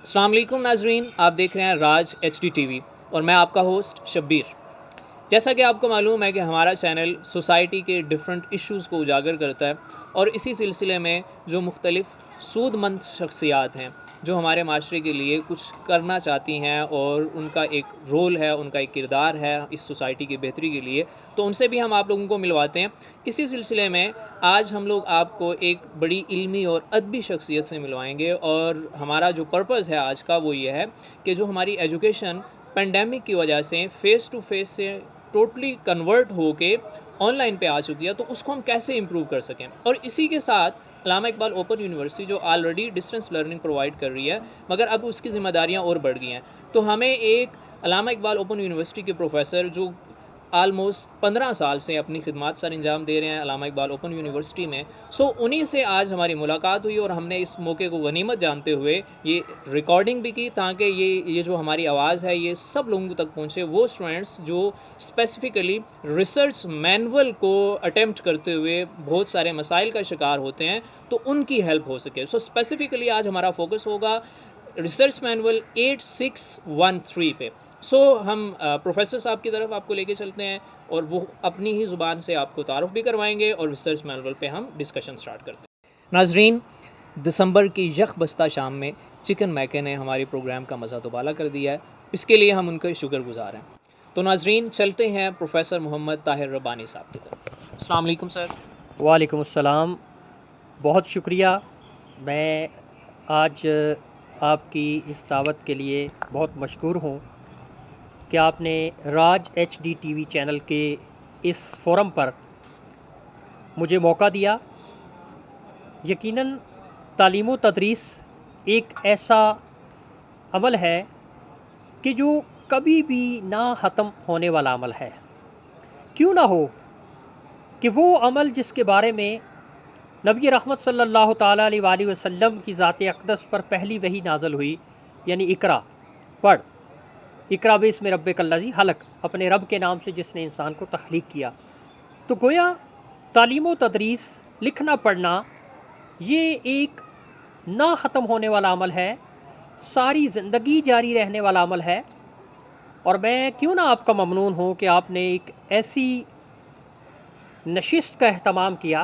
अस्सलाम वालेकुम नाजरीन, आप देख रहे हैं राज HDTV और मैं आपका होस्ट शब्बीर। जैसा कि आपको मालूम है कि हमारा चैनल सोसाइटी के डिफरेंट इश्यूज़ को उजागर करता है और इसी सिलसिले में जो मुख्तलिफ़ सूदमंद शख्सियात हैं जो हमारे माशरे के लिए कुछ करना चाहती हैं और उनका एक रोल है, उनका एक किरदार है इस सोसाइटी की बेहतरी के लिए, तो उनसे भी हम आप लोगों को मिलवाते हैं। इसी सिलसिले में आज हम लोग आपको एक बड़ी इल्मी और अदबी शख्सियत से मिलवाएंगे और हमारा जो पर्पज़ है आज का वो ये है कि जो हमारी एजुकेशन पेंडेमिक की वजह से फ़ेस टू फेस से टोटली कन्वर्ट होके ऑनलाइन पे आ चुकी है, तो उसको हम कैसे इम्प्रूव कर सकें। और इसी के साथ अल्लामा इकबाल ओपन यूनिवर्सिटी जो ऑलरेडी डिस्टेंस लर्निंग प्रोवाइड कर रही है, मगर अब उसकी ज़िम्मेदारियाँ और बढ़ गई हैं, तो हमें एक अल्लामा इकबाल ओपन यूनिवर्सिटी के प्रोफेसर जो आलमोस्ट 15 साल से अपनी खिदमत सर अंजाम दे रहे हैं अल्लामा इकबाल ओपन यूनिवर्सिटी में, सो उन्हीं से आज हमारी मुलाकात हुई और हमने इस मौके को गनीमत जानते हुए ये रिकॉर्डिंग भी की ताकि ये जो हमारी आवाज़ है ये सब लोगों तक पहुँचे। वो स्टूडेंट्स जो स्पेसिफ़िकली रिसर्च मैनुअल को अटेम्प्ट करते हुए बहुत सारे मसाइल का शिकार होते हैं, तो उनकी हेल्प हो सके। सो स्पेसिफ़िकली आज हमारा फोकस होगा रिसर्च मैनुअल 8613 पे। हम प्रोफेसर साहब की तरफ आपको लेके चलते हैं और वो अपनी ही ज़ुबान से आपको तारुफ भी करवाएंगे और रिसर्च मैनुअल पे हम डिस्कशन स्टार्ट करते हैं। नाजरीन, दिसंबर की यख बस्ता शाम में चिकन मैके ने हमारे प्रोग्राम का मज़ा दोबाला कर दिया है, इसके लिए हम उनके शुक्रगुजार हैं। तो नाजरीन, चलते हैं प्रोफेसर मोहम्मद ताहिर रब्बानी साहब की तरफ। अस्सलाम वालेकुम सर। वालेकुम अस्सलाम। बहुत शुक्रिया। मैं आज आपकी इस दावत के लिए बहुत मशकूर हूँ कि आपने राज HDTV चैनल के इस फोरम पर मुझे मौका दिया। यकीनन तालीम व तदरीस एक ऐसा अमल है कि जो कभी भी ना ख़त्म होने वाला अमल है। क्यों ना हो कि वो अमल जिसके बारे में नबी रहमत सल्लल्लाहु ताला अलैहि वसल्लम की ज़ात अक़दस पर पहली वही नाज़ल हुई, यानी इकरा पढ़, इकरा बिस्मि रब्बिकल्लज़ी खलक़, अपने रब के नाम से जिसने इंसान को तख्लीक किया। तो गोया तालीम व तदरीस, लिखना पढ़ना, ये एक ना ख़त्म होने वाला अमल है, सारी ज़िंदगी जारी रहने वाला अमल है। और मैं क्यों ना आपका ममनून हूँ कि आपने एक ऐसी नशिस्त का अहतमाम किया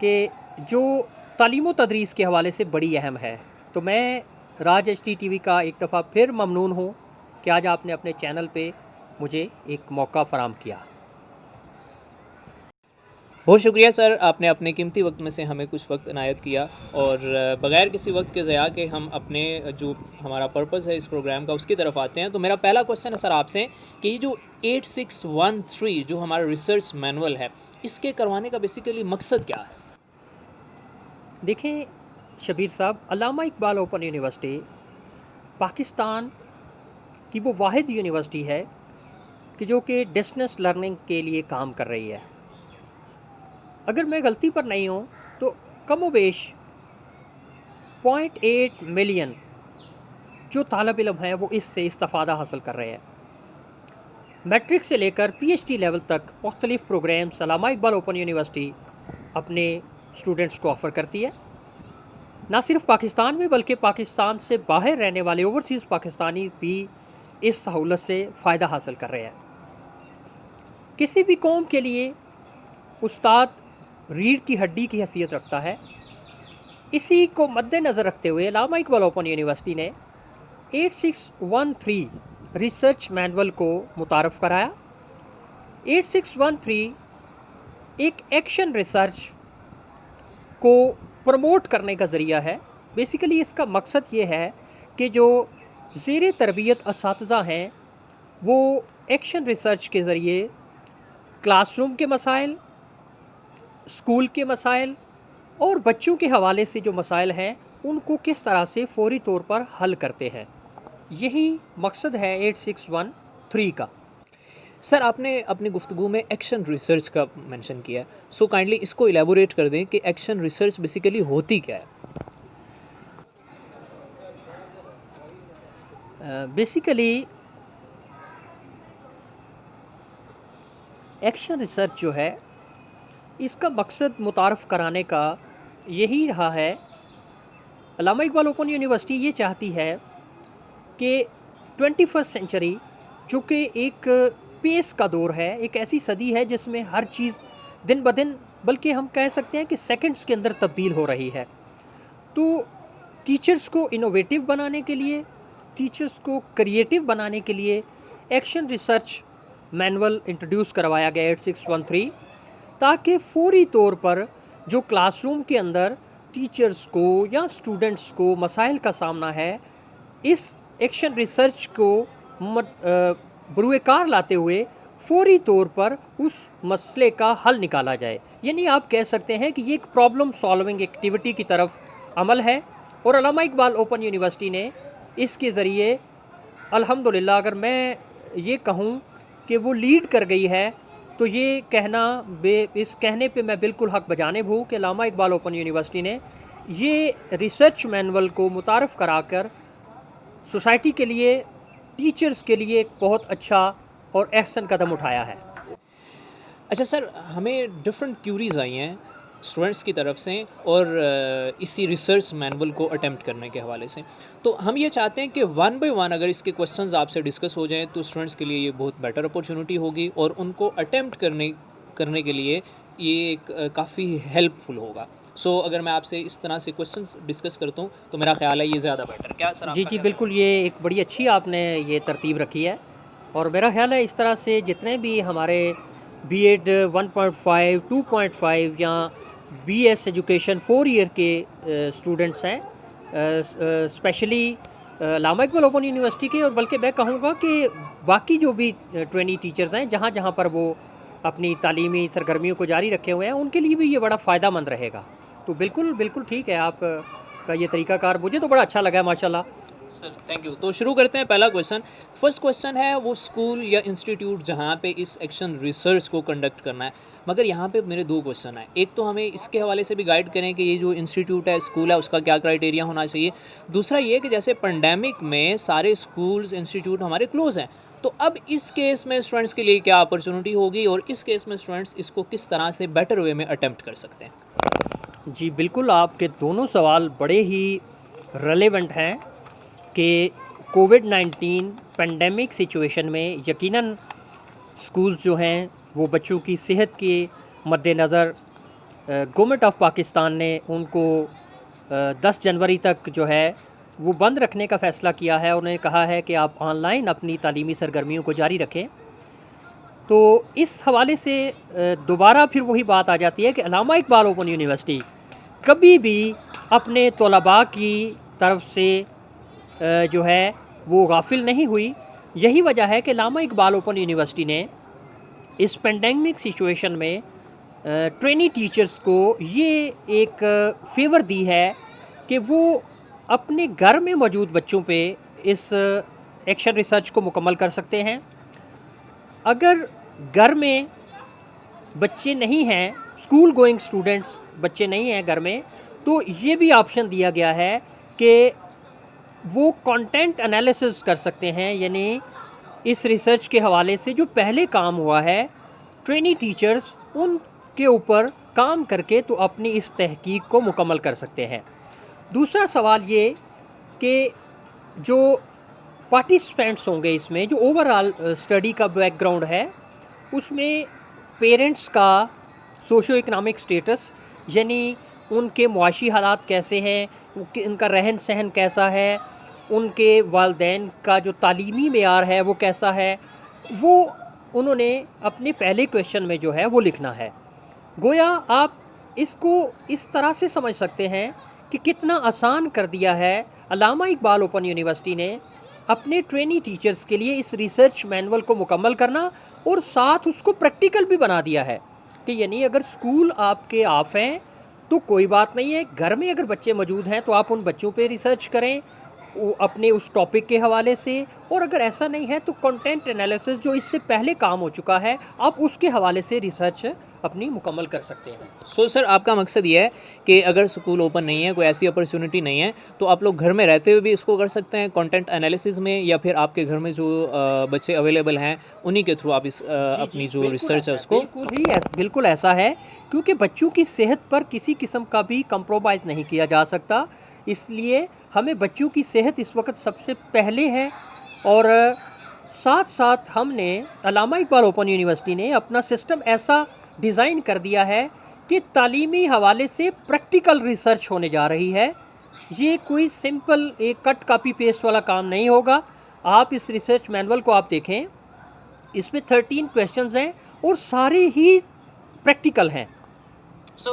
कि जो तालीम व तदरीस के हवाले से बड़ी अहम है। तो मैं राज HDTV का एक दफ़ा फिर ममनून हूँ कि आज आपने अपने चैनल पे मुझे एक मौका फ़राहम किया। बहुत शुक्रिया सर, आपने अपने कीमती वक्त में से हमें कुछ वक्त इनायत किया और बग़ैर किसी वक्त के ज़या के हम अपने जो हमारा पर्पज़ है इस प्रोग्राम का उसकी तरफ आते हैं। तो मेरा पहला क्वेश्चन है सर आपसे कि ये जो 8613 जो हमारा रिसर्च मैनुअल है, इसके करवाने का बेसिकली मकसद क्या है? देखें शबीर साहब, अल्लामा इकबाल ओपन यूनिवर्सिटी पाकिस्तान की वो वाहिद यूनिवर्सिटी है कि जो कि डिस्टेंस लर्निंग के लिए काम कर रही है। अगर मैं गलती पर नहीं हूँ तो कम वेश 0.8 मिलियन जो तालब इल्म हैं वो इससे इस्तिफ़ादा हासिल कर रहे हैं। मैट्रिक से लेकर PhD लेवल तक मुख्तलिफ़ प्रोग्राम्स अल्लामा इकबाल ओपन यूनिवर्सिटी अपने स्टूडेंट्स को ऑफ़र करती है। ना सिर्फ पाकिस्तान में बल्कि पाकिस्तान से बाहर रहने वाले ओवरसीज़ पाकिस्तानी भी इस सहूलत से फ़ायदा हासिल कर रहे हैं। किसी भी कौम के लिए उस्ताद रीढ़ की हड्डी की हैसियत रखता है। इसी को मद्देनज़र रखते हुए अल्लामा इकबाल ओपन यूनिवर्सिटी ने 8613 रिसर्च मैनुअल को मुतारफ़ कराया। 8613 एक एक्शन रिसर्च को प्रमोट करने का ज़रिया है। बेसिकली इसका मकसद ये है कि जो ज़ेर तरबियत असातिज़ा हैं वो एक्शन रिसर्च के ज़रिए क्लासरूम के मसाइल, स्कूल के मसाइल और बच्चों के हवाले से जो मसाइल हैं उनको किस तरह से फ़ौरी तौर पर हल करते हैं। यही मकसद है 8613 का। सर, आपने अपनी गुफ्तगू में एक्शन रिसर्च का मेंशन किया है, सो काइंडली इसको इलेबोरेट कर दें कि एक्शन रिसर्च बेसिकली होती क्या है? बेसिकली एक्शन रिसर्च जो है इसका मकसद मुतारफ़ कराने का यही रहा है अल्लामा इकबाल ओपन यूनिवर्सिटी ये चाहती है कि 21st सेंचुरी जो कि एक पेस का दौर है, एक ऐसी सदी है जिसमें हर चीज़ दिन ब दिन, बल्कि हम कह सकते हैं कि सेकंड्स के अंदर तब्दील हो रही है। तो टीचर्स को इनोवेटिव बनाने के लिए, टीचर्स को क्रिएटिव बनाने के लिए एक्शन रिसर्च मैनुअल इंट्रोड्यूस करवाया गया 8613, ताकि फौरी तौर पर जो क्लासरूम के अंदर टीचर्स को या स्टूडेंट्स को मसाइल का सामना है, इस एक्शन रिसर्च को बरूए कार लाते हुए फौरी तौर पर उस मसले का हल निकाला जाए। यानी आप कह सकते हैं कि ये एक प्रॉब्लम सॉल्विंग एक्टिविटी की तरफ अमल है, और अल्लामा इकबाल ओपन यूनिवर्सिटी ने इसके ज़रिए अल्हम्दुलिल्लाह, अगर मैं ये कहूँ कि वो लीड कर गई है, तो ये इस कहने पे मैं बिल्कुल हक़ बजानिब हूँ कि अल्लामा इकबाल ओपन यूनिवर्सिटी ने ये रिसर्च मैनुअल को मुतारफ़ कराकर सोसाइटी के लिए, टीचर्स के लिए एक बहुत अच्छा और अहसन कदम उठाया है। अच्छा सर, हमें डिफरेंट क्यूरीज आई हैं स्टूडेंट्स की तरफ से और इसी रिसर्च मैनुअल को अटेम्प्ट करने के हवाले से, तो हम ये चाहते हैं कि वन बाय वन अगर इसके क्वेश्चंस आपसे डिस्कस हो जाएं तो स्टूडेंट्स के लिए ये बहुत बेटर अपॉर्चुनिटी होगी और उनको अटेम्प्ट करने के लिए ये एक काफ़ी हेल्पफुल होगा। सो अगर मैं आपसे इस तरह से क्वेश्चंस डिस्कस करता हूँ तो मेरा ख्याल है ये ज़्यादा बेटर। क्या सर? जी बिल्कुल, ये एक बड़ी अच्छी आपने ये तरतीब रखी है, और मेरा ख्याल है इस तरह से जितने भी हमारे बीएड 1.5, 2.5 या बीएस एजुकेशन 4 ईयर के स्टूडेंट्स हैं, स्पेशली अल्लामा इकबाल ओपन यूनिवर्सिटी के, और बल्कि मैं कहूँगा कि बाकी जो भी ट्रेनी टीचर्स हैं जहाँ जहाँ पर वो अपनी तालीमी सरगर्मियों को जारी रखे हुए हैं, उनके लिए भी ये बड़ा फ़ायदेमंद रहेगा। तो बिल्कुल ठीक है, आप का ये तरीक़ाकार मुझे तो बड़ा अच्छा लगा है माशाल्लाह। Sir thank you. तो शुरू करते हैं। पहला क्वेश्चन, फर्स्ट क्वेश्चन है वो स्कूल या इंस्टीट्यूट जहाँ पे इस एक्शन रिसर्च को कंडक्ट करना है, मगर यहाँ पे मेरे दो क्वेश्चन हैं। एक तो हमें इसके हवाले से भी गाइड करें कि ये जो इंस्टीट्यूट है, स्कूल है, उसका क्या क्राइटेरिया होना चाहिए। दूसरा ये कि जैसे पेंडेमिक में सारे स्कूल्स इंस्टीट्यूट हमारे क्लोज़ हैं, तो अब इस केस में स्टूडेंट्स के लिए क्या अपॉर्चुनिटी होगी और इस केस में स्टूडेंट्स इसको किस तरह से बेटर वे में अटेम्प्ट कर सकते हैं। जी बिल्कुल, आपके दोनों सवाल बड़े ही रेलेवेंट हैं कि कोविड-19 पेंडेमिक सिचुएशन में यकीनन स्कूल्स जो हैं वो बच्चों की सेहत के मद्देनज़र गवर्नमेंट ऑफ पाकिस्तान ने उनको 10 जनवरी तक जो है वो बंद रखने का फ़ैसला किया है। उन्होंने कहा है कि आप ऑनलाइन अपनी तालीमी सरगर्मियों को जारी रखें। तो इस हवाले से दोबारा फिर वही बात आ जाती है कि अल्लामा इकबाल ओपन यूनिवर्सिटी कभी भी अपने तलबा की तरफ से जो है वो गाफिल नहीं हुई। यही वजह है कि अल्लामा इकबाल ओपन यूनिवर्सिटी ने इस पेंडेमिक सिचुएशन में ट्रेनी टीचर्स को ये एक फेवर दी है कि वो अपने घर में मौजूद बच्चों पे इस एक्शन रिसर्च को मुकम्मल कर सकते हैं। अगर घर में बच्चे नहीं हैं, स्कूल गोइंग स्टूडेंट्स बच्चे नहीं हैं घर में, तो ये भी ऑप्शन दिया गया है कि वो कंटेंट एनालिसिस कर सकते हैं। यानी इस रिसर्च के हवाले से जो पहले काम हुआ है, ट्रेनी टीचर्स उनके ऊपर काम करके तो अपनी इस तहकीक को मुकम्मल कर सकते हैं। दूसरा सवाल ये कि जो पार्टिसिपेंट्स होंगे इसमें, जो ओवरऑल स्टडी का बैकग्राउंड है, उसमें पेरेंट्स का सोशो इकनॉमिक स्टेटस, यानी उनके मुआशी हालात कैसे हैं, उनका रहन सहन कैसा है, उनके वालिदैन का जो तालीमी मेयार है वो कैसा है, वो उन्होंने अपने पहले क्वेश्चन में जो है वो लिखना है। गोया आप इसको इस तरह से समझ सकते हैं कि कितना आसान कर दिया है अल्लामा इकबाल ओपन यूनिवर्सिटी ने अपने ट्रेनी टीचर्स के लिए इस रिसर्च मैनुअल को मुकम्मल करना, और साथ उसको प्रैक्टिकल भी बना दिया है कि यानी अगर स्कूल आपके ऑफ हैं तो कोई बात नहीं है, घर में अगर बच्चे मौजूद हैं तो आप उन बच्चों पे रिसर्च करें अपने उस टॉपिक के हवाले से, और अगर ऐसा नहीं है तो कंटेंट एनालिसिस जो इससे पहले काम हो चुका है आप उसके हवाले से रिसर्च अपनी मुकम्मल कर सकते हैं। सो सर, आपका मकसद ये है कि अगर स्कूल ओपन नहीं है, कोई ऐसी अपॉर्चुनिटी नहीं है, तो आप लोग घर में रहते हुए भी इसको कर सकते हैं कंटेंट एनालिसिस में, या फिर आपके घर में जो बच्चे अवेलेबल हैं उन्हीं के थ्रू आप इस अपनी जो रिसर्च है उसको। बिल्कुल ऐसा है, क्योंकि बच्चों की सेहत पर किसी किस्म का भी कंप्रोमाइज़ नहीं किया जा सकता। इसलिए हमें बच्चों की सेहत इस वक्त सबसे पहले है। और साथ साथ हमने अल्लामा इकबाल ओपन यूनिवर्सिटी ने अपना सिस्टम ऐसा डिज़ाइन कर दिया है कि तालीमी हवाले से प्रैक्टिकल रिसर्च होने जा रही है। ये कोई सिंपल एक कट कॉपी पेस्ट वाला काम नहीं होगा। आप इस रिसर्च मैनुअल को आप देखें, इसमें 13 क्वेश्चंस हैं और सारे ही प्रैक्टिकल हैं। सो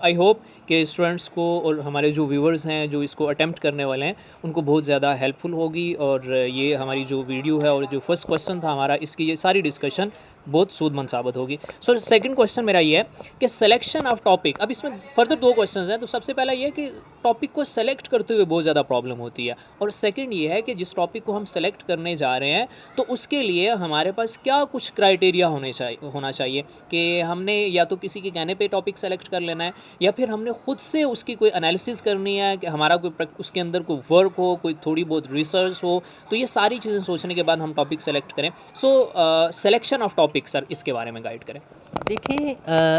आई होप कि स्टूडेंट्स को और हमारे जो व्यूवर्स हैं जो इसको अटेम्प्ट करने वाले हैं उनको बहुत ज़्यादा हेल्पफुल होगी। और ये हमारी जो वीडियो है और जो फर्स्ट क्वेश्चन था हमारा, इसकी ये सारी डिस्कशन बहुत सूदमंद साबित होगी। सो सेकंड क्वेश्चन मेरा ये है कि सिलेक्शन ऑफ टॉपिक, अब इसमें फर्दर 2 क्वेश्चंस हैं। तो सबसे पहला ये है कि टॉपिक को सेलेक्ट करते हुए बहुत ज़्यादा प्रॉब्लम होती है, और सेकंड ये है कि जिस टॉपिक को हम सेलेक्ट करने जा रहे हैं तो उसके लिए हमारे पास क्या कुछ क्राइटेरिया होना चाहिए कि हमने या तो किसी के कहने पे टॉपिक सेलेक्ट कर लेना है, या फिर हमने खुद से उसकी कोई एनालिसिस करनी है कि हमारा कोई उसके अंदर कोई वर्क हो, कोई थोड़ी बहुत रिसर्च हो। तो ये सारी चीज़ें सोचने के बाद हम टॉपिक सेलेक्ट करें। So selection of topic sir, इसके बारे में गाइड करें। देखिए,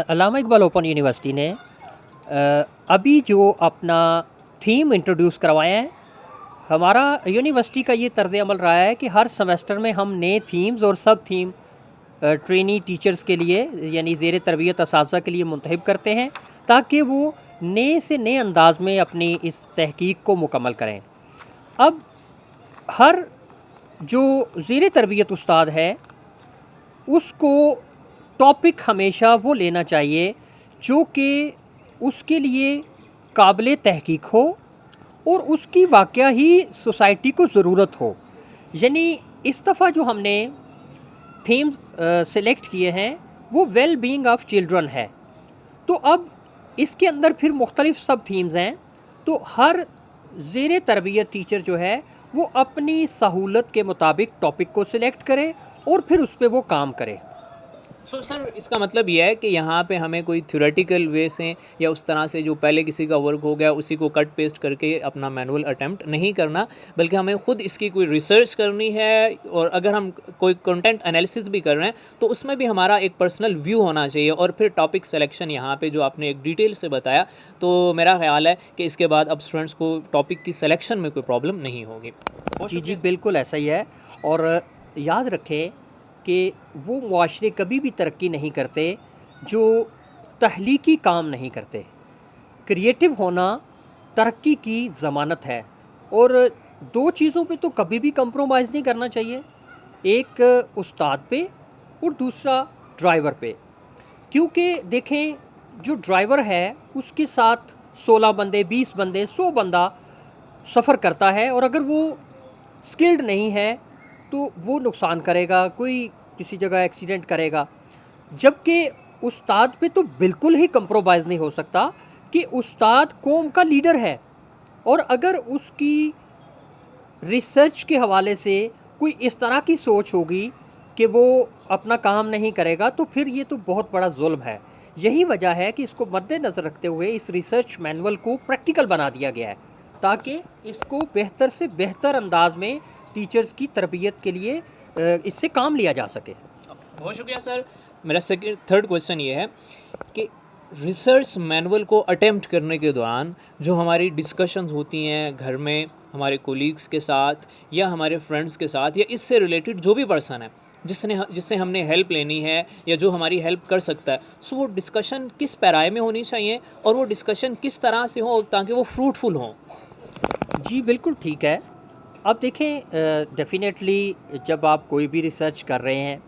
अल्लामा इकबाल ओपन यूनिवर्सिटी ने अभी जो अपना थीम इंट्रोड्यूस करवाया है, हमारा यूनिवर्सिटी का ये तर्ज़ अमल रहा है कि हर सेमेस्टर में हम नए थीम्स और सब थीम ट्रेनी टीचर्स के लिए यानी ज़ेर तरबियत असातिज़ा के लिए मुंतखब करते हैं, ताकि वो नए से नए अंदाज में अपनी इस तहकीक को मुकम्मल करें। अब हर जो ज़ेर तरबियत उस्ताद है उसको टॉपिक हमेशा वो लेना चाहिए जो कि उसके लिए काबिल तहकीक हो और उसकी वाक़या ही सोसाइटी को ज़रूरत हो। यानी इस दफ़ा जो हमने थीम्स सेलेक्ट किए हैं वो वेल बीइंग ऑफ चिल्ड्रन है। तो अब इसके अंदर फिर मुख्तलिफ सब थीम्स हैं। तो हर ज़ेर तरबियत टीचर जो है वो अपनी सहूलत के मुताबिक टॉपिक को सिलेक्ट करे और फिर उस पर वो काम करे। सो सर, इसका मतलब यह है कि यहाँ पे हमें कोई थ्योरेटिकल वे से या उस तरह से जो पहले किसी का वर्क हो गया उसी को कट पेस्ट करके अपना मैनुअल अटैम्प्ट नहीं करना, बल्कि हमें ख़ुद इसकी कोई रिसर्च करनी है। और अगर हम कोई कंटेंट एनालिसिस भी कर रहे हैं तो उसमें भी हमारा एक पर्सनल व्यू होना चाहिए। और फिर टॉपिक सिलेक्शन यहाँ पे जो आपने एक डिटेल से बताया, तो मेरा ख्याल है कि इसके बाद अब स्टूडेंट्स को टॉपिक की सिलेक्शन में कोई प्रॉब्लम नहीं होगी। जी, बिल्कुल ऐसा ही है। और याद रखें कि वो मुआशरे कभी भी तरक्की नहीं करते जो तहलीकी काम नहीं करते। क्रिएटिव होना तरक्की की ज़मानत है। और 2 चीज़ों पे तो कभी भी कंप्रोमाइज़ नहीं करना चाहिए, एक उस्ताद पे और दूसरा ड्राइवर पे। क्योंकि देखें, जो ड्राइवर है उसके साथ 16 बंदे, 20 बंदे, 100 बंदा सफ़र करता है, और अगर वो स्किल्ड नहीं है तो वो नुकसान करेगा, कोई किसी जगह एक्सीडेंट करेगा। जबकि उस्ताद पे तो बिल्कुल ही कंप्रोमाइज़ नहीं हो सकता कि उस्ताद कौम का लीडर है, और अगर उसकी रिसर्च के हवाले से कोई इस तरह की सोच होगी कि वो अपना काम नहीं करेगा तो फिर ये तो बहुत बड़ा जुल्म है। यही वजह है कि इसको मद्देनज़र रखते हुए इस रिसर्च मैनुअल को प्रैक्टिकल बना दिया गया है, ताकि इसको बेहतर से बेहतर अंदाज में टीचर्स की तरबियत के लिए इससे काम लिया जा सके। बहुत शुक्रिया सर। मेरा थर्ड क्वेश्चन ये है कि रिसर्च मैनुअल को अटेम्प्ट करने के दौरान जो हमारी डिस्कशंस होती हैं घर में हमारे कोलीग्स के साथ या हमारे फ्रेंड्स के साथ या इससे रिलेटेड जो भी पर्सन है जिससे हमने हेल्प लेनी है या जो हमारी हेल्प कर सकता है, सो वो डिस्कशन किस पैराए में होनी चाहिए और वो डिस्कशन किस तरह से हो ताकि वो फ्रूटफुल हों। जी बिल्कुल ठीक है। अब देखें, डेफिनेटली जब आप कोई भी रिसर्च कर रहे हैं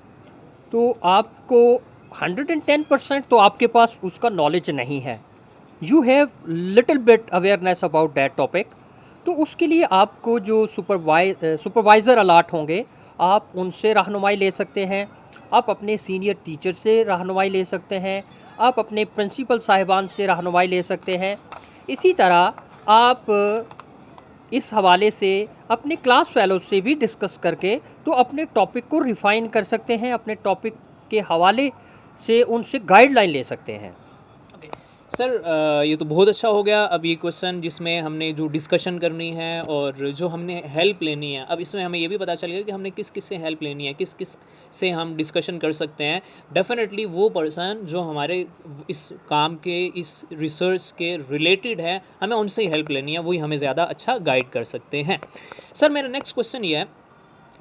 तो आपको 110% तो आपके पास उसका नॉलेज नहीं है। You have little bit awareness about that topic. तो उसके लिए आपको जो सुपरवाइज़र अलाट होंगे आप उनसे रहनुमाई ले सकते हैं, आप अपने सीनियर टीचर से रहनुमाई ले सकते हैं, आप अपने प्रिंसिपल साहिबान से रहनुमाई ले सकते हैं। इसी तरह आप इस हवाले से अपने क्लास फेलोज से भी डिस्कस करके तो अपने टॉपिक को रिफ़ाइन कर सकते हैं, अपने टॉपिक के हवाले से उनसे गाइडलाइन ले सकते हैं। सर ये तो बहुत अच्छा हो गया। अब ये क्वेश्चन जिसमें हमने जो डिस्कशन करनी है और जो हमने हेल्प लेनी है, अब इसमें हमें ये भी पता चल गया कि हमने किस किस से हेल्प लेनी है, किस किस से हम डिस्कशन कर सकते हैं। डेफिनेटली वो पर्सन जो हमारे इस काम के, इस रिसर्च के रिलेटेड है, हमें उनसे ही हेल्प लेनी है, वही हमें ज़्यादा अच्छा गाइड कर सकते हैं। सर मेरा नेक्स्ट क्वेश्चन ये है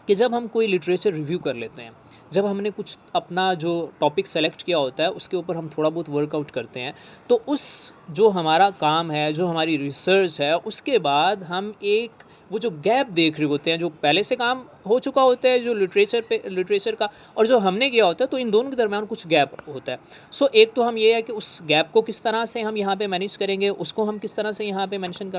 कि जब हम कोई लिटरेचर रिव्यू कर लेते हैं, जब हमने कुछ अपना जो टॉपिक सेलेक्ट किया होता है उसके ऊपर हम थोड़ा बहुत वर्कआउट करते हैं, तो उस जो हमारा काम है, जो हमारी रिसर्च है, उसके बाद हम एक वो जो गैप देख रहे होते हैं, जो पहले से काम हो चुका होता है जो लिटरेचर का, और जो हमने किया होता है, तो इन दोनों के दरमियान कुछ गैप होता है। सो एक तो हम ये है कि उस गैप को किस तरह से हम यहाँ पे मैनेज करेंगे, उसको हम किस तरह से यहाँ पे मेंशन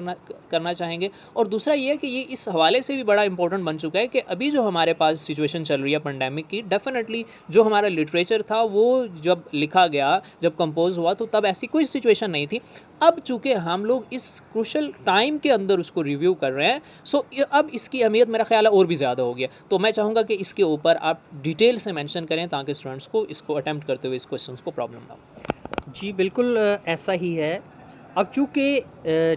करना चाहेंगे। और दूसरा ये है कि ये इस हवाले से भी बड़ा इंपॉर्टेंट बन चुका है कि अभी जो हमारे पास सिचुएशन चल रही है पेंडेमिक की, डेफिनेटली जो हमारा लिटरेचर था वो जब लिखा गया, जब कंपोज हुआ, तो तब ऐसी कोई सिचुएशन नहीं थी। अब चूँकि हम लोग इस क्रूशल टाइम के अंदर उसको रिव्यू कर रहे हैं, सो अब इसकी अहमियत मेरा ख्याल है और भी ज़्यादा हो गया। तो मैं चाहूँगा कि इसके ऊपर आप डिटेल से मेंशन करें ताकि स्टूडेंट्स को इसको अटेम्प्ट करते हुए इस क्वेश्चन को प्रॉब्लम ना हो। जी बिल्कुल, ऐसा ही है। अब चूँकि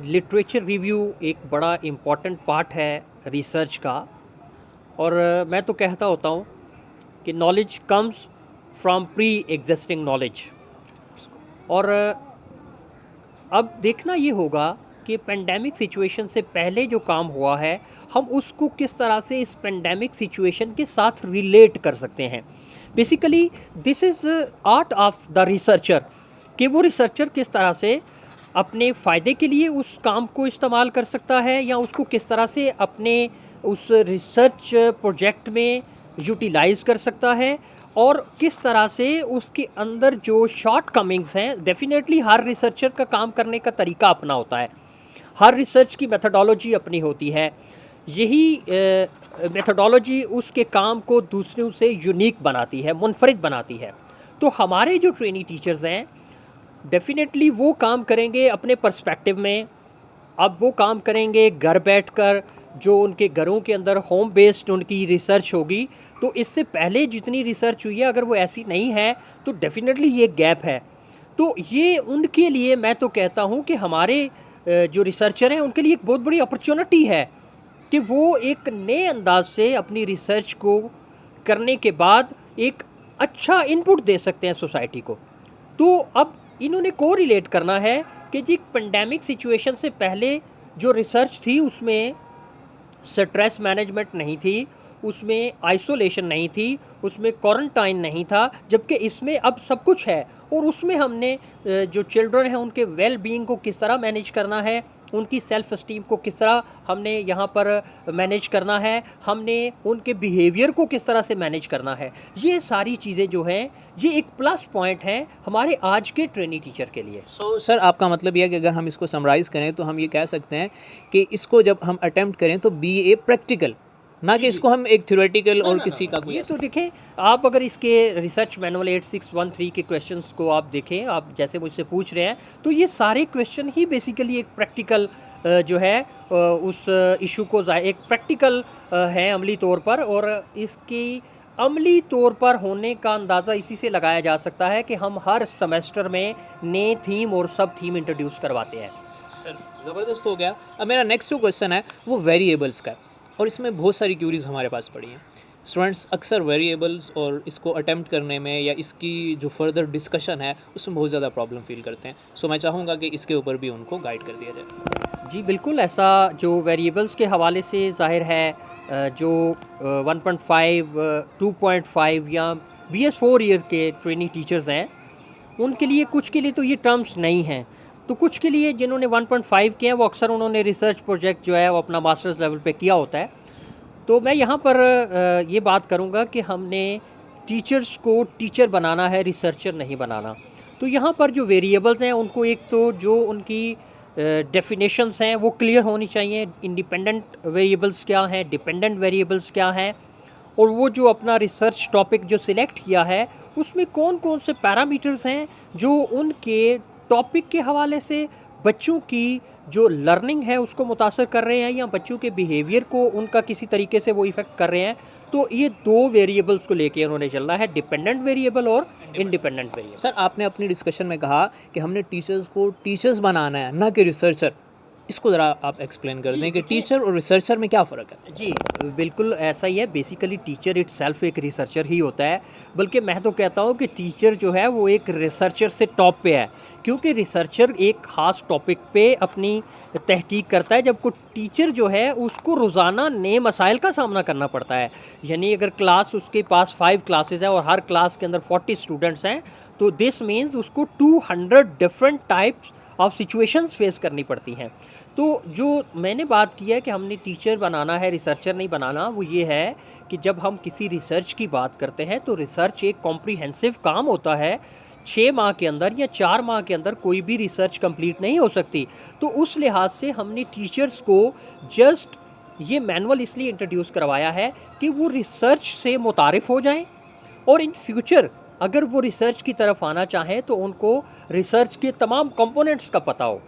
लिटरेचर रिव्यू एक बड़ा इम्पॉर्टेंट पार्ट है रिसर्च का, और मैं तो कहता होता हूँ कि knowledge comes from pre existing knowledge. और अब देखना ये होगा कि पेंडेमिक सिचुएशन से पहले जो काम हुआ है, हम उसको किस तरह से इस पेंडेमिक सिचुएशन के साथ रिलेट कर सकते हैं। Basically this is art of the researcher, कि वो रिसर्चर किस तरह से अपने फ़ायदे के लिए उस काम को इस्तेमाल कर सकता है, या उसको किस तरह से अपने उस रिसर्च प्रोजेक्ट में यूटिलाइज़ कर सकता है, और किस तरह से उसके अंदर जो शॉर्ट कमिंग्स हैं। डेफिनेटली हर रिसर्चर का काम करने का तरीका अपना होता है, हर रिसर्च की मेथडोलॉजी अपनी होती है। यही मेथडोलॉजी उसके काम को दूसरों से यूनिक बनाती है, मुनफरिद बनाती है। तो हमारे जो ट्रेनी टीचर्स हैं, डेफिनेटली वो काम करेंगे अपने पर्सपेक्टिव में। अब वो काम करेंगे घर बैठकर, जो उनके घरों के अंदर होम बेस्ड उनकी रिसर्च होगी। तो इससे पहले जितनी रिसर्च हुई है, अगर वो ऐसी नहीं है तो डेफिनेटली ये गैप है। तो ये उनके लिए मैं तो कहता हूँ कि हमारे जो रिसर्चर हैं उनके लिए एक बहुत बड़ी अपॉर्चुनिटी है कि वो एक नए अंदाज से अपनी रिसर्च को करने के बाद एक अच्छा इनपुट दे सकते हैं सोसाइटी को। तो अब इन्होंने को रिलेट करना है कि जी पेंडेमिक सिचुएशन से पहले जो रिसर्च थी उसमें स्ट्रेस मैनेजमेंट नहीं थी, उसमें आइसोलेशन नहीं थी, उसमें क्वारंटाइन नहीं था, जबकि इसमें अब सब कुछ है। और उसमें हमने जो चिल्ड्रन हैं उनके वेल बीइंग को किस तरह मैनेज करना है, उनकी सेल्फ़ एस्टीम को किस तरह हमने यहाँ पर मैनेज करना है, हमने उनके बिहेवियर को किस तरह से मैनेज करना है, ये सारी चीज़ें जो हैं ये एक प्लस पॉइंट है हमारे आज के ट्रेनी टीचर के लिए। सो सर आपका मतलब यह है कि अगर हम इसको समराइज़ करें तो हम ये कह सकते हैं कि इसको जब हम अटेम्प्ट करें तो बी ए प्रैक्टिकल, ना कि इसको हम एक थ्योरेटिकल और किसी का कोई ये तो देखें, आप अगर इसके रिसर्च मैनुअल 8613 के क्वेश्चंस को आप देखें, आप जैसे मुझसे पूछ रहे हैं, तो ये सारे क्वेश्चन ही बेसिकली एक प्रैक्टिकल जो है उस इशू को एक प्रैक्टिकल है अमली तौर पर। और इसकी अमली तौर पर होने का अंदाज़ा इसी से लगाया जा सकता है कि हम हर सेमेस्टर में नए थीम और सब थीम इंट्रोड्यूस करवाते हैं। सर ज़बरदस्त हो गया। अब मेरा नेक्स्ट जो क्वेश्चन है वो वेरिएबल्स का है, और इसमें बहुत सारी क्यूरीज हमारे पास पड़ी हैं। स्टूडेंट्स अक्सर वेरिएबल्स और इसको अटेम्प्ट करने में या इसकी जो फर्दर डिस्कशन है उसमें बहुत ज़्यादा प्रॉब्लम फील करते हैं। सो मैं चाहूँगा कि इसके ऊपर भी उनको गाइड कर दिया जाए। जी बिल्कुल, ऐसा जो वेरिएबल्स के हवाले से ज़ाहिर है जो 1.5 2.5 या BS 4 ईयर के ट्रेनिंग टीचर्स हैं, उनके लिए कुछ के लिए तो ये टर्म्स नहीं हैं। तो कुछ के लिए जिन्होंने 1.5 किया है वो अक्सर उन्होंने रिसर्च प्रोजेक्ट जो है वो अपना मास्टर्स लेवल पे किया होता है। तो मैं यहाँ पर ये बात करूँगा कि हमने टीचर्स को टीचर बनाना है, रिसर्चर नहीं बनाना। तो यहाँ पर जो वेरिएबल्स हैं उनको एक तो जो उनकी डेफिनेशंस हैं वो क्लियर होनी चाहिए। इंडिपेंडेंट वेरिएबल्स क्या हैं, डिपेंडेंट वेरिएबल्स क्या हैं, और वो जो अपना रिसर्च टॉपिक जो सिलेक्ट किया है उसमें कौन कौन से पैरामीटर्स हैं जो उनके टॉपिक के हवाले से, बच्चों की जो लर्निंग है उसको मुतासर कर रहे हैं या बच्चों के बिहेवियर को उनका किसी तरीके से वो इफ़ेक्ट कर रहे हैं। तो ये दो वेरिएबल्स को लेके उन्होंने चलना है, डिपेंडेंट वेरिएबल और इंडिपेंडेंट वेरिएबल। सर आपने अपनी डिस्कशन में कहा कि हमने टीचर्स को टीचर्स बनाना है ना कि रिसर्चर, इसको ज़रा आप एक्सप्लेन कर दें कि टीचर और रिसर्चर में क्या फ़र्क है। जी, बिल्कुल ऐसा ही है। बेसिकली टीचर इटसेल्फ एक रिसर्चर ही होता है, बल्कि मैं तो कहता हूँ कि टीचर जो है वो एक रिसर्चर से टॉप पे है, क्योंकि रिसर्चर एक ख़ास टॉपिक पे अपनी तहकीक करता है, जबकि टीचर जो है उसको रोज़ाना नए मसाइल का सामना करना पड़ता है। यानी अगर क्लास उसके पास 5 क्लासेस हैं और हर क्लास के अंदर 40 स्टूडेंट्स हैं, तो दिस मीन्स उसको 200 different types of situations face करनी पड़ती हैं। तो जो मैंने बात की है कि हमने टीचर बनाना है, रिसर्चर नहीं बनाना, वो ये है कि जब हम किसी रिसर्च की बात करते हैं तो रिसर्च एक कॉम्प्रिहेंसिव काम होता है। 6 माह के अंदर या 4 माह के अंदर कोई भी रिसर्च कंप्लीट नहीं हो सकती। तो उस लिहाज से हमने टीचर्स को जस्ट ये मैनुअल इसलिए इंट्रोड्यूस करवाया है कि वो रिसर्च से मुतारिफ हो जाएं और इन फ्यूचर अगर वो रिसर्च की तरफ आना चाहें तो उनको रिसर्च के तमाम कंपोनेंट्स का पता हो।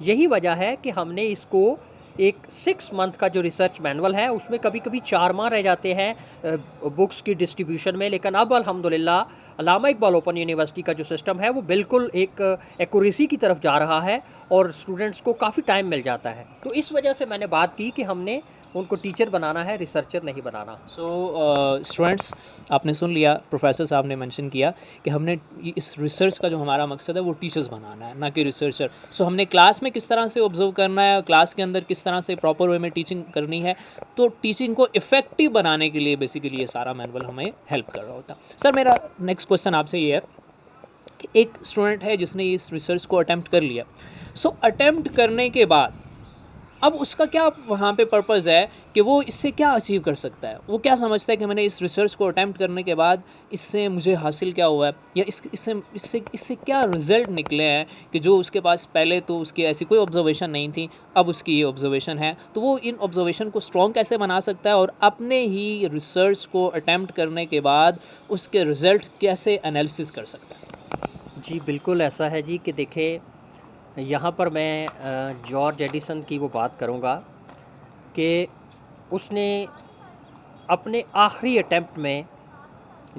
यही वजह है कि हमने इसको एक 6 मंथ का जो रिसर्च मैनुअल है उसमें कभी कभी 4 माह रह जाते हैं बुक्स की डिस्ट्रीब्यूशन में, लेकिन अब अल्हम्दुलिल्लाह अल्लामा इकबाल ओपन यूनिवर्सिटी का जो सिस्टम है वो बिल्कुल एक एक्यूरेसी की तरफ जा रहा है और स्टूडेंट्स को काफ़ी टाइम मिल जाता है। तो इस वजह से मैंने बात की कि हमने उनको टीचर बनाना है, रिसर्चर नहीं बनाना। सो स्टूडेंट्स, आपने सुन लिया, प्रोफेसर साहब ने मेंशन किया कि हमने इस रिसर्च का जो हमारा मकसद है वो टीचर्स बनाना है ना कि रिसर्चर। सो हमने क्लास में किस तरह से ऑब्जर्व करना है, क्लास के अंदर किस तरह से प्रॉपर वे में टीचिंग करनी है, तो टीचिंग को इफ़ेक्टिव बनाने के लिए बेसिकली ये सारा मैनुअल हमें हेल्प कर रहा होता है। सर मेरा नेक्स्ट क्वेश्चन आपसे ये है कि एक स्टूडेंट है जिसने इस रिसर्च को अटैम्प्ट कर लिया, सो अटैम्प्ट करने के बाद अब उसका क्या वहाँ पे पर्पज़ है कि वो इससे क्या अचीव कर सकता है, वो क्या समझता है कि मैंने इस रिसर्च को अटैम्प्ट करने के बाद इससे मुझे हासिल क्या हुआ है, या इससे क्या रिज़ल्ट निकले हैं कि जो उसके पास पहले तो उसकी ऐसी कोई ऑब्जर्वेशन नहीं थी, अब उसकी ये ऑब्जर्वेशन है, तो वो इन ऑब्जर्वेशन को स्ट्रॉन्ग कैसे बना सकता है और अपने ही रिसर्च को अटैम्प्ट करने के बाद उसके रिज़ल्ट कैसे एनालिसिस कर सकता है। जी बिल्कुल ऐसा है जी कि देखें, यहाँ पर मैं जॉर्ज एडिसन की वो बात करूँगा कि उसने अपने आखिरी अटेम्प्ट में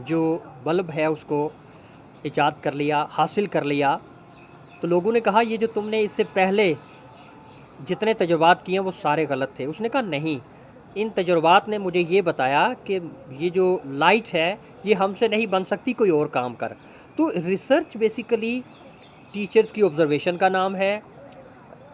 जो बल्ब है उसको इजाद कर लिया, हासिल कर लिया। तो लोगों ने कहा ये जो तुमने इससे पहले जितने तजुर्बात किए हैं वो सारे गलत थे। उसने कहा नहीं, इन तजुर्बात ने मुझे ये बताया कि ये जो लाइट है ये हमसे नहीं बन सकती, कोई और काम कर। तो रिसर्च बेसिकली टीचर्स की ऑब्ज़र्वेशन का नाम है।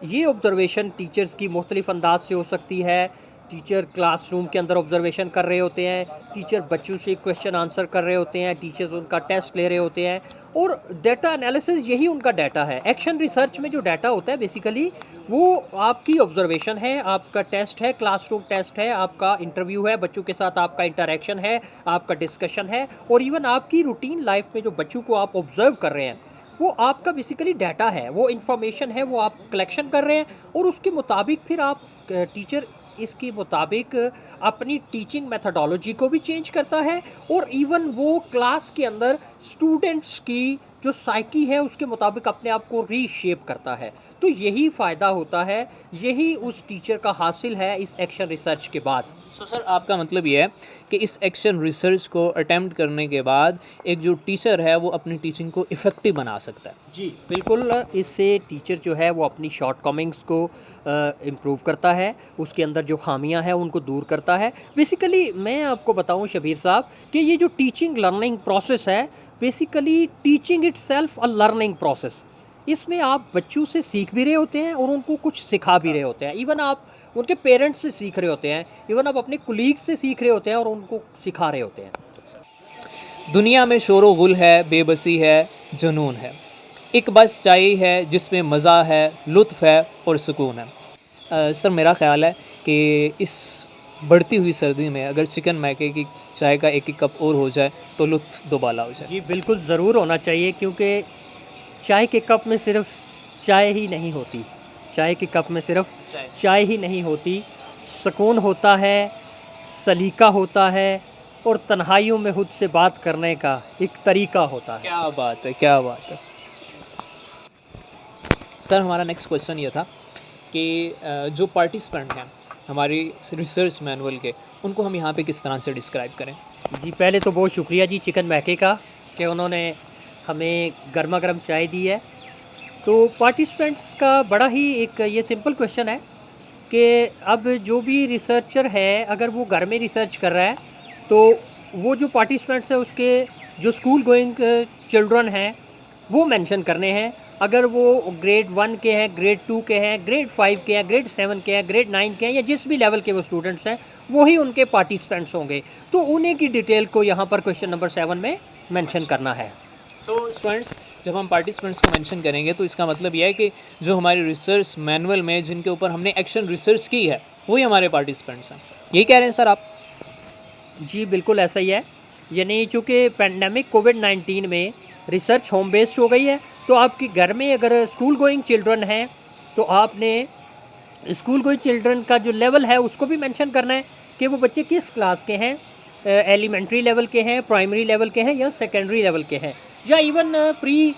ये ऑब्ज़र्वेशन टीचर्स की मुख्तलिफ़ अंदाज से हो सकती है। टीचर क्लासरूम के अंदर ऑब्ज़र्वेशन कर रहे होते हैं, टीचर बच्चों से क्वेश्चन आंसर कर रहे होते हैं, टीचर्स उनका टेस्ट ले रहे होते हैं और डाटा एनालिसिस यही उनका डाटा है। एक्शन रिसर्च में जो डाटा होता है बेसिकली वो आपकी ऑब्ज़र्वेशन है, आपका टेस्ट है, क्लासरूम टेस्ट है, आपका इंटरव्यू है, बच्चों के साथ आपका इंटरेक्शन है, आपका डिस्कशन है और इवन आपकी रूटीन लाइफ में जो बच्चों को आप ऑब्ज़र्व कर रहे हैं वो आपका बेसिकली डाटा है, वो इन्फॉर्मेशन है, वो आप कलेक्शन कर रहे हैं और उसके मुताबिक फिर आप टीचर इसके मुताबिक अपनी टीचिंग मेथडोलॉजी को भी चेंज करता है और इवन वो क्लास के अंदर स्टूडेंट्स की जो साइकी है उसके मुताबिक अपने आप को रीशेप करता है। तो यही फ़ायदा होता है, यही उस टीचर का हासिल है इस एक्शन रिसर्च के बाद। सो सर आपका मतलब ये है कि इस एक्शन रिसर्च को अटेम्प्ट करने के बाद एक जो टीचर है वो अपनी टीचिंग को इफ़ेक्टिव बना सकता है। जी बिल्कुल, इससे टीचर जो है वो अपनी शॉर्ट कमिंग्स को इम्प्रूव करता है, उसके अंदर जो खामियां हैं उनको दूर करता है। बेसिकली मैं आपको बताऊं शबीर साहब कि ये जो टीचिंग लर्निंग प्रोसेस है basically teaching itself a learning process. इसमें आप बच्चों से सीख भी रहे होते हैं और उनको कुछ सिखा भी रहे होते हैं। इवन आप उनके पेरेंट्स से सीख रहे होते हैं, इवन आप अपने कुलीग से सीख रहे होते हैं और उनको सिखा रहे होते हैं। दुनिया में शोरो गुल है, बेबसी है, जुनून है, एक बस चाय है जिसमें मज़ा है, लुत्फ़ है और सुकून है। सर मेरा ख़्याल है कि इस बढ़ती हुई सर्दी में अगर चिकन मैके की चाय का एक कप और हो जाए तो लुत्फ़ दोबाला हो जाए। जी बिल्कुल ज़रूर होना चाहिए, क्योंकि चाय के कप में सिर्फ चाय ही नहीं होती, चाय के कप में सिर्फ चाय ही नहीं होती, सुकून होता है, सलीका होता है और तन्हाइयों में खुद से बात करने का एक तरीका होता है। क्या बात है, क्या बात है। सर हमारा नेक्स्ट क्वेश्चन ये था कि जो पार्टिसिपेंट हैं हमारे रिसर्च मैनुअल के, उनको हम यहाँ पे किस तरह से डिस्क्राइब करें? जी, पहले तो बहुत शुक्रिया जी चिकन मैके का कि उन्होंने हमें गर्मा गर्म चाय दी है। तो पार्टिसिपेंट्स का बड़ा ही एक ये सिंपल क्वेश्चन है कि अब जो भी रिसर्चर है अगर वो घर में रिसर्च कर रहा है तो वो जो पार्टिसिपेंट्स है उसके जो स्कूल गोइंग चिल्ड्रन हैं वो मेंशन करने हैं। अगर वो ग्रेड 1 के हैं, ग्रेड 2 के हैं, ग्रेड 5 के हैं, ग्रेड 7 के हैं, ग्रेड 9 के हैं या जिस भी लेवल के वो स्टूडेंट्स हैं वही उनके पार्टिसिपेंट्स होंगे। तो उन्हीं की डिटेल को यहाँ पर क्वेश्चन नंबर 7 में मेंशन करना है। सो स्टूडेंट्स, जब हम पार्टिसिपेंट्स को मेंशन करेंगे तो इसका मतलब यह है कि जो हमारे रिसर्च मैनुअल में जिनके ऊपर हमने एक्शन रिसर्च की है वही हमारे पार्टिसिपेंट्स हैं, यही कह रहे हैं सर आप? जी बिल्कुल ऐसा ही है। यानी चूँकि पेंडेमिक कोविड-19 में रिसर्च होम बेस्ड हो गई है तो आपके घर में अगर स्कूल गोइंग चिल्ड्रन हैं तो आपने स्कूल गोइंग चिल्ड्रन का जो लेवल है उसको भी मेंशन करना है कि वो बच्चे किस क्लास के हैं, एलिमेंट्री लेवल के हैं, प्राइमरी लेवल के हैं या सेकेंडरी लेवल के हैं या even pre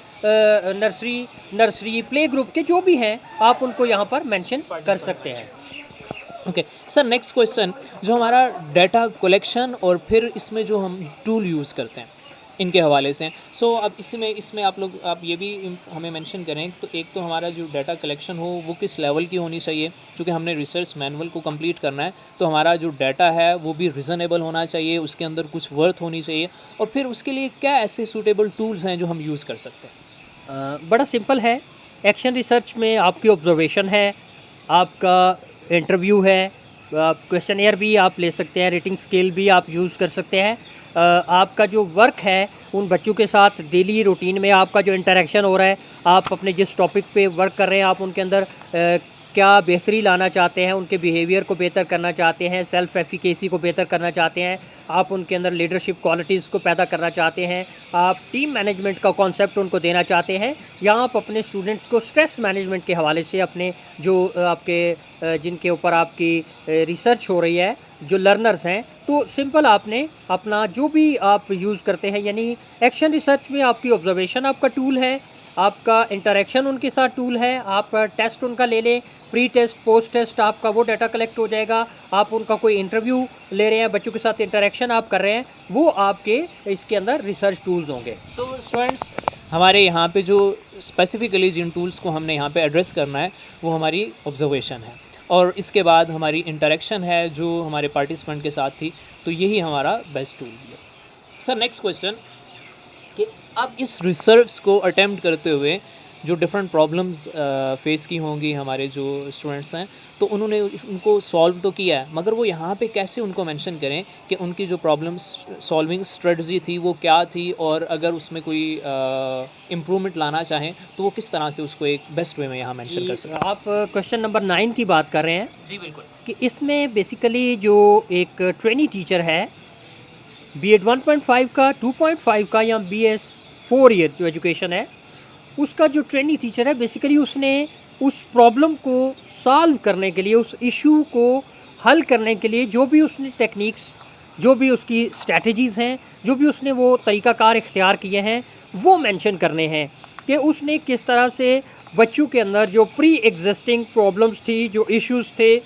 nursery play group के जो भी हैं आप उनको यहाँ पर मेंशन कर सकते हैं। ओके सर, नेक्स्ट क्वेश्चन, जो हमारा डाटा कलेक्शन और फिर इसमें जो हम टूल यूज़ करते हैं इनके हवाले से। सो अब इसमें आप ये भी हमें मेंशन करें तो एक तो हमारा जो डाटा कलेक्शन हो वो किस लेवल की होनी चाहिए, क्योंकि हमने रिसर्च मैनुअल को कंप्लीट करना है तो हमारा जो डाटा है वो भी रीज़नेबल होना चाहिए, उसके अंदर कुछ वर्थ होनी चाहिए, और फिर उसके लिए क्या ऐसे सूटेबल टूल्स हैं जो हम यूज़ कर सकते हैं? बड़ा सिंपल है। एक्शन रिसर्च में आपकी ऑब्जर्वेशन है, आपका इंटरव्यू है, क्वेश्चनियर भी आप ले सकते हैं, रेटिंग स्केल भी आप यूज़ कर सकते हैं। आपका जो वर्क है उन बच्चों के साथ डेली रूटीन में आपका जो इंटरेक्शन हो रहा है, आप अपने जिस टॉपिक पे वर्क कर रहे हैं आप उनके अंदर क्या बेहतरी लाना चाहते हैं, उनके बिहेवियर को बेहतर करना चाहते हैं, सेल्फ एफिकेसी को बेहतर करना चाहते हैं, आप उनके अंदर लीडरशिप क्वालिटीज़ को पैदा करना चाहते हैं, आप टीम मैनेजमेंट का कॉन्सेप्ट उनको देना चाहते हैं, या आप अपने स्टूडेंट्स को स्ट्रेस मैनेजमेंट के हवाले से अपने जो आपके जिनके ऊपर आपकी रिसर्च हो रही है जो लर्नर्स हैं, तो सिंपल आपने अपना जो भी आप यूज़ करते हैं, यानी एक्शन रिसर्च में आपकी ऑब्जर्वेशन आपका टूल है, आपका इंटरेक्शन उनके साथ टूल है, आप टेस्ट उनका ले लें, प्री टेस्ट पोस्ट टेस्ट आपका वो डाटा कलेक्ट हो जाएगा, आप उनका कोई इंटरव्यू ले रहे हैं, बच्चों के साथ इंटरेक्शन आप कर रहे हैं, वो आपके इसके अंदर रिसर्च टूल्स होंगे। सो स्टूडेंट्स, हमारे यहाँ पे जो स्पेसिफ़िकली जिन टूल्स को हमने यहाँ पे एड्रेस करना है वो हमारी ऑब्जर्वेशन है, और इसके बाद हमारी इंटरेक्शन है जो हमारे पार्टिसिपेंट के साथ थी, तो यही हमारा बेस्ट टूल है। सर नेक्स्ट क्वेश्चन, कि अब इस रिसर्च को अटेम्प्ट करते हुए जो डिफरेंट प्रॉब्लम्स फेस की होंगी हमारे जो स्टूडेंट्स हैं, तो उन्होंने उनको सॉल्व तो किया है, मगर वो यहाँ पे कैसे उनको मेंशन करें कि उनकी जो प्रॉब्लम्स सॉल्विंग स्ट्रेटजी थी वो क्या थी, और अगर उसमें कोई इम्प्रूवमेंट लाना चाहें तो वो किस तरह से उसको एक बेस्ट वे में यहाँ मेंशन कर सकते हैं? आप क्वेश्चन नंबर 9 की बात कर रहे हैं? जी बिल्कुल। कि इसमें बेसिकली जो एक ट्रेनी टीचर है B.Ed 1.5 का, 2.5 का या BS 4 ईयर जो एजुकेशन है उसका जो ट्रेनी टीचर है, बेसिकली उसने उस प्रॉब्लम को सॉल्व करने के लिए, उस इशू को हल करने के लिए जो भी उसने टेक्निक्स, जो भी उसकी स्ट्रैटेजीज़ हैं, जो भी उसने वो तरीक़ाकार इख्तियार किए हैं वो मेंशन करने हैं कि उसने किस तरह से बच्चों के अंदर जो प्री एग्जिस्टिंग प्रॉब्लम्स थी, जो इश्यूज़ थे,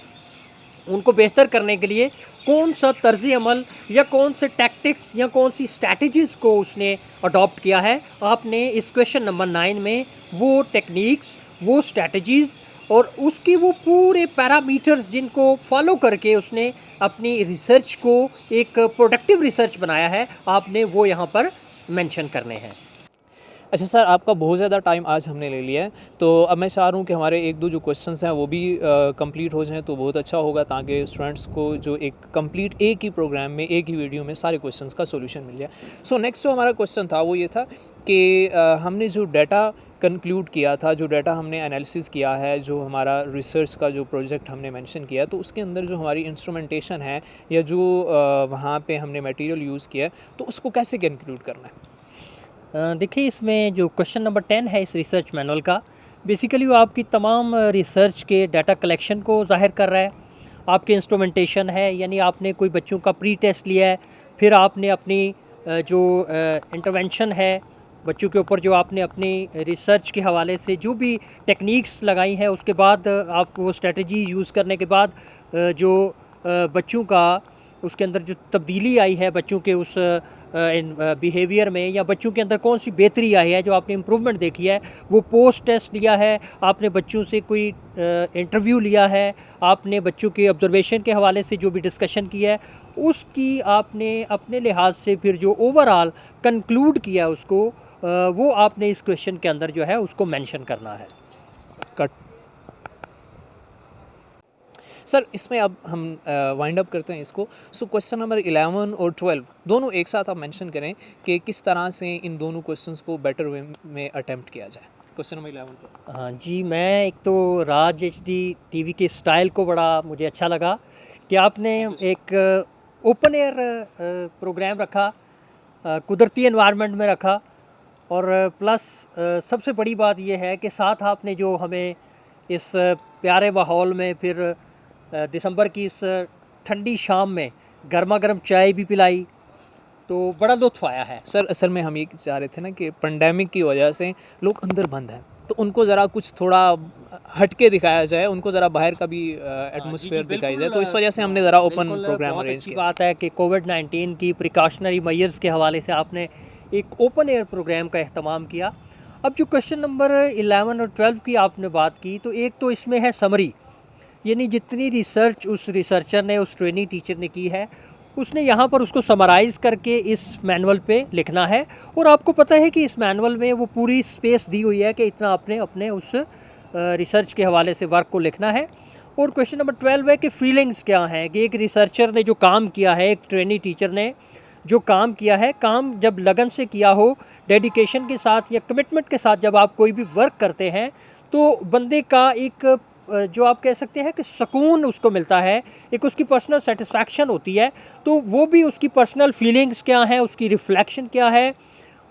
उनको बेहतर करने के लिए कौन सा तर्ज़ अमल या कौन से टैक्टिक्स या कौन सी स्ट्रैटेजीज़ को उसने अडॉप्ट किया है। आपने इस क्वेश्चन नंबर 9 में वो टेक्निक्स, वो स्ट्रैटेजीज़ और उसकी वो पूरे पैरामीटर्स जिनको फॉलो करके उसने अपनी रिसर्च को एक प्रोडक्टिव रिसर्च बनाया है, आपने वो यहाँ पर मेंशन करने हैं। अच्छा सर, आपका बहुत ज़्यादा टाइम आज हमने ले लिया है, तो अब मैं चाह रहा हूँ कि हमारे एक दो जो क्वेश्चंस हैं वो भी कंप्लीट हो जाएं तो बहुत अच्छा होगा, ताकि स्टूडेंट्स को जो एक कंप्लीट एक ही प्रोग्राम में, एक ही वीडियो में सारे क्वेश्चंस का सॉल्यूशन मिल जाए। सो नेक्स्ट जो हमारा क्वेश्चन था वो ये था कि हमने जो डाटा कंक्लूड किया था, जो डाटा हमने एनालिसिस किया है, जो हमारा रिसर्च का जो प्रोजेक्ट हमने मेंशन किया, तो उसके अंदर जो हमारी इंस्ट्रूमेंटेशन है या जो वहाँ पे हमने मटेरियल यूज़ किया है, तो उसको कैसे कंक्लूड करना है? देखिए, इसमें जो क्वेश्चन नंबर 10 है इस रिसर्च मैनुअल का, बेसिकली वो आपकी तमाम रिसर्च के डाटा कलेक्शन को ज़ाहिर कर रहा है। आपके इंस्ट्रूमेंटेशन है, यानी आपने कोई बच्चों का प्री टेस्ट लिया है, फिर आपने अपनी जो इंटरवेंशन है बच्चों के ऊपर जो आपने अपनी रिसर्च के हवाले से जो भी टेक्निक्स लगाई हैं, उसके बाद आप वो स्ट्रेटजी यूज़ करने के बाद जो बच्चों का उसके अंदर जो तब्दीली आई है, बच्चों के उस बिहेवियर में, या बच्चों के अंदर कौन सी बेहतरी आई है, जो आपने इम्प्रूवमेंट देखी है, वो पोस्ट टेस्ट लिया है आपने, बच्चों से कोई इंटरव्यू लिया है आपने, बच्चों के ऑब्जर्वेशन के हवाले से जो भी डिस्कशन किया है, उसकी आपने अपने लिहाज से फिर जो ओवरऑल कंक्लूड किया उसको, वो आपने इस क्वेश्चन के अंदर जो है उसको मेंशन करना है। कट। सर इसमें अब हम वाइंड अप करते हैं इसको। सो क्वेश्चन नंबर 11 और 12 दोनों एक साथ आप मेंशन करें कि किस तरह से इन दोनों क्वेश्चंस को बेटर वे में अटेम्प्ट किया जाए। क्वेश्चन नंबर 11 पर। हाँ जी, मैं एक तो राज HD टीवी के स्टाइल को बड़ा मुझे अच्छा लगा कि आपने एक ओपन एयर प्रोग्राम रखा, कुदरती एनवायरनमेंट में रखा, और प्लस सबसे बड़ी बात यह है कि साथ आपने जो हमें इस प्यारे माहौल में फिर दिसंबर की इस ठंडी शाम में गर्मा गर्म चाय भी पिलाई, तो बड़ा लुत्फ़ आया है। सर असल में हम ये चाह रहे थे ना कि पेंडेमिक की वजह से लोग अंदर बंद हैं, तो उनको ज़रा कुछ थोड़ा हटके दिखाया जाए, उनको ज़रा बाहर का भी एटमॉस्फेयर दिखाई जाए, तो इस वजह से हमने ज़रा ओपन प्रोग्राम अरेंज किया। बात है कि कोविड-19 की प्रिकॉशनरी मेजर्स के हवाले से आपने एक ओपन एयर प्रोग्राम का अहतमाम किया। अब जो क्वेश्चन नंबर 11 और 12 की आपने बात की, तो एक तो इसमें है समरी, यानी जितनी रिसर्च उस रिसर्चर ने, उस ट्रेनिंग टीचर ने की है, उसने यहाँ पर उसको समराइज़ करके इस मैनुअल पे लिखना है। और आपको पता है कि इस मैनुअल में वो पूरी स्पेस दी हुई है कि इतना आपने अपने उस रिसर्च के हवाले से वर्क को लिखना है। और क्वेश्चन नंबर 12 है कि फीलिंग्स क्या हैं, कि एक रिसर्चर ने जो काम किया है, एक ट्रेनिंग टीचर ने जो काम किया है, काम जब लगन से किया हो, डेडिकेशन के साथ या कमिटमेंट के साथ जब आप कोई भी वर्क करते हैं, तो बंदे का एक जो आप कह सकते हैं कि सुकून उसको मिलता है, एक उसकी पर्सनल सेटिस्फैक्शन होती है। तो वो भी उसकी पर्सनल फीलिंग्स क्या हैं, उसकी रिफ्लेक्शन क्या है,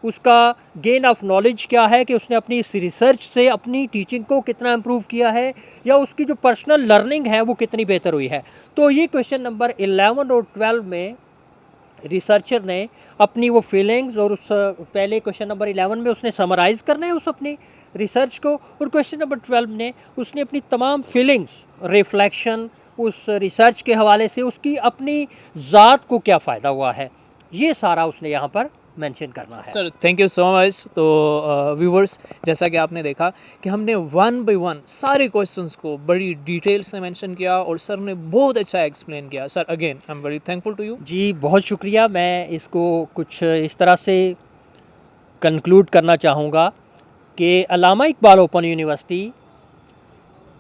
उसका गेन ऑफ नॉलेज क्या है, कि उसने अपनी इस रिसर्च से अपनी टीचिंग को कितना इम्प्रूव किया है, या उसकी जो पर्सनल लर्निंग है वो कितनी बेहतर हुई है। तो ये क्वेश्चन नंबर 11 और 12 में रिसर्चर ने अपनी वो फीलिंग्स, और उस पहले क्वेश्चन नंबर 11 में उसने समराइज़ करना है उस अपनी रिसर्च को, और क्वेश्चन नंबर 12 ने उसने अपनी तमाम फीलिंग्स, रिफ्लेक्शन उस रिसर्च के हवाले से, उसकी अपनी ज़ात को क्या फ़ायदा हुआ है, ये सारा उसने यहाँ पर मेंशन करना है। Sir thank you so much. तो व्यूवर्स, जैसा कि आपने देखा कि हमने 1 बाय 1 सारे क्वेश्चंस को बड़ी डिटेल से मेंशन किया, और सर ने बहुत अच्छा एक्सप्लेन किया। Sir again I am very thankful to you. जी बहुत शुक्रिया। मैं इसको कुछ इस तरह से कंक्लूड करना चाहूँगा कि अल्लामा इकबाल ओपन यूनिवर्सिटी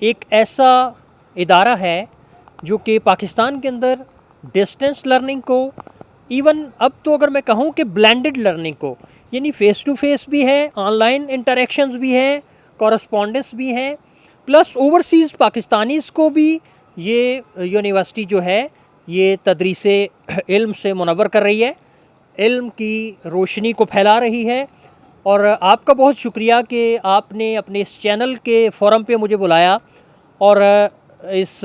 एक ऐसा इदारा है जो कि पाकिस्तान के अंदर डिस्टेंस लर्निंग को, इवन अब तो अगर मैं कहूँ कि ब्लेंडेड लर्निंग को, यानी फ़ेस टू फेस भी है, ऑनलाइन इंटरेक्शंस भी हैं, कॉरस्पॉन्डेंस भी हैं, प्लस ओवरसीज़ पाकिस्तानीज़ को भी ये यूनिवर्सिटी जो है ये तदरीसे इल्म से मुनव्वर कर रही है, इल्म की रोशनी को फैला रही है। और आपका बहुत शुक्रिया कि आपने अपने इस चैनल के फोरम पे मुझे बुलाया, और इस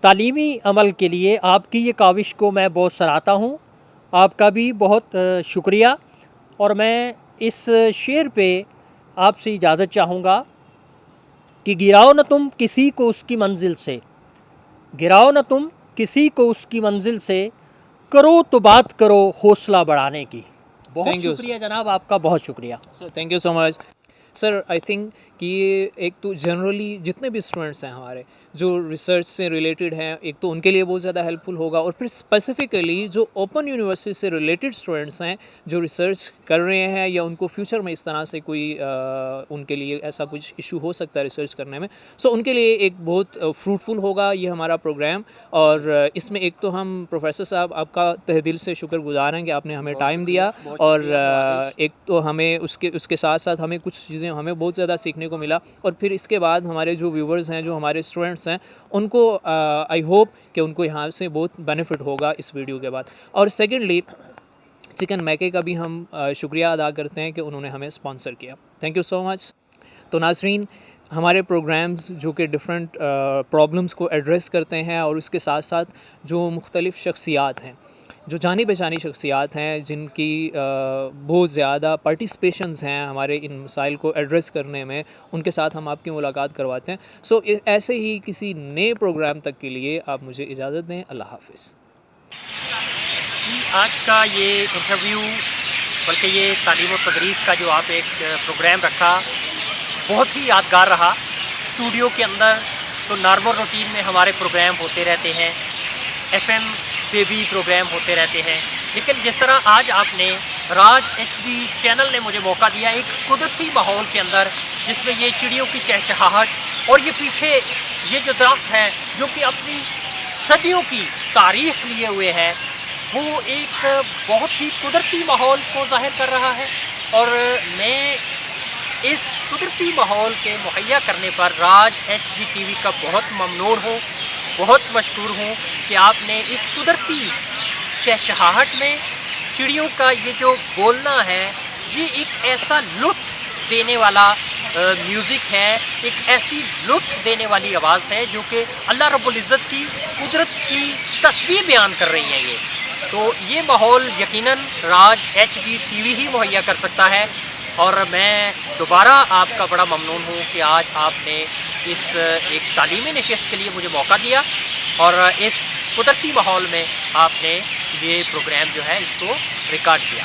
तालीमी अमल के लिए आपकी ये काविश को मैं बहुत सराहता हूँ। आपका भी बहुत शुक्रिया। और मैं इस शेर पे आपसे इजाज़त चाहूँगा कि गिराओ न तुम किसी को उसकी मंजिल से, गिराओ न तुम किसी को उसकी मंजिल से, करो तो बात करो हौसला बढ़ाने की। बहुत शुक्रिया जनाब, आपका बहुत शुक्रिया sir. Thank you so much sir. I think कि ये एक तो जनरली जितने भी स्टूडेंट्स हैं हमारे जो रिसर्च से रिलेटेड हैं, एक तो उनके लिए बहुत ज़्यादा हेल्पफुल होगा, और फिर स्पेसिफिकली जो ओपन यूनिवर्सिटी से रिलेटेड स्टूडेंट्स हैं जो रिसर्च कर रहे हैं, या उनको फ्यूचर में इस तरह से कोई उनके लिए ऐसा कुछ इशू हो सकता है रिसर्च करने में, सो उनके लिए एक बहुत फ्रूटफुल होगा ये हमारा प्रोग्राम। और इसमें एक तो हम प्रोफेसर साहब आपका तहे दिल से शुक्रगुजार हैं कि आपने हमें टाइम दिया, और एक तो हमें उसके साथ साथ हमें कुछ चीज़ें हमें बहुत ज़्यादा सीखने को मिला, और फिर इसके बाद हमारे जो व्यूवर्स हैं, जो हमारे स्टूडेंट्स हैं, उनको आई होप कि उनको यहाँ से बहुत बेनिफिट होगा इस वीडियो के बाद। और सेकेंडली चिकन मैके का भी हम शुक्रिया अदा करते हैं कि उन्होंने हमें स्पॉन्सर किया। Thank you so much. तो नाज़रीन, हमारे प्रोग्राम्स जो कि डिफरेंट प्रॉब्लम्स को एड्रेस करते हैं, और उसके साथ साथ जो मुख्तलिफ़ शख्सियात हैं जो जानी पहचानी शख्सियात हैं, जिनकी बहुत ज़्यादा पार्टिसिपेशंस हैं हमारे इन मसाइल को एड्रेस करने में, उनके साथ हम आपकी मुलाकात करवाते हैं। सो ऐसे ही किसी नए प्रोग्राम तक के लिए आप मुझे इजाज़त दें। अल्लाह हाफ़िज़। आज का ये इंटरव्यू, बल्कि ये तालीम और तदरीस का जो आप एक प्रोग्राम रखा, बहुत ही यादगार रहा। स्टूडियो के अंदर तो नॉर्मल रूटीन में हमारे प्रोग्राम होते रहते हैं, FM पे भी प्रोग्राम होते रहते हैं, लेकिन जिस तरह आज आपने राज HD चैनल ने मुझे मौका दिया एक कुदरती माहौल के अंदर, जिसमें ये चिड़ियों की चहचहाहट और ये पीछे ये जो दरख्त है जो कि अपनी सदियों की तारीख लिए हुए है, वो एक बहुत ही कुदरती माहौल को ज़ाहिर कर रहा है। और मैं इस कुदरती माहौल के मुहैया करने पर राज HD TV का बहुत ममनून हूँ, बहुत मशकूर हूँ कि आपने इस कुदरती चहचहाहट में चिड़ियों का ये जो बोलना है, ये एक ऐसा लुत्फ़ देने वाला म्यूज़िक है, एक ऐसी लुत्फ़ देने वाली आवाज़ है जो कि अल्लाह रब्बुल इज़्ज़त की कुदरत की तस्वीर बयान कर रही है ये। तो ये माहौल यकीनन राज HD TV ही मुहैया कर सकता है। और मैं दोबारा आपका बड़ा ममनून हूँ कि आज आपने इस एक तालीमी नशिस्त के लिए मुझे मौका दिया और इस कुदरती माहौल में आपने ये प्रोग्राम जो है इसको रिकॉर्ड किया।